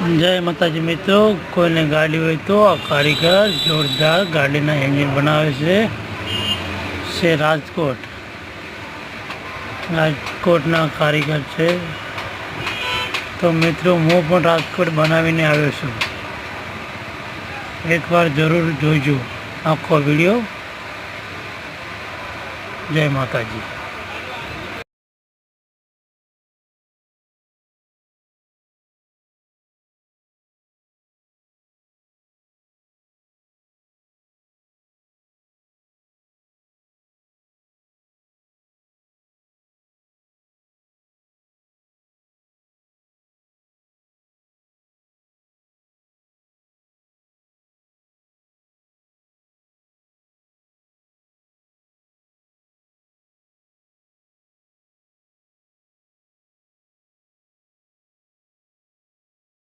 જય માતાજી મિત્રો, કોઈને ગાડી હોય તો આ કારીગર જોરદાર ગાડીના એન્જિન બનાવે છે રાજકોટના કારીગર છે. તો મિત્રો હું પણ રાજકોટ બનાવીને આવ્યો છું. એકવાર જરૂર જોઈજો આખો વિડીયો. જય માતાજી.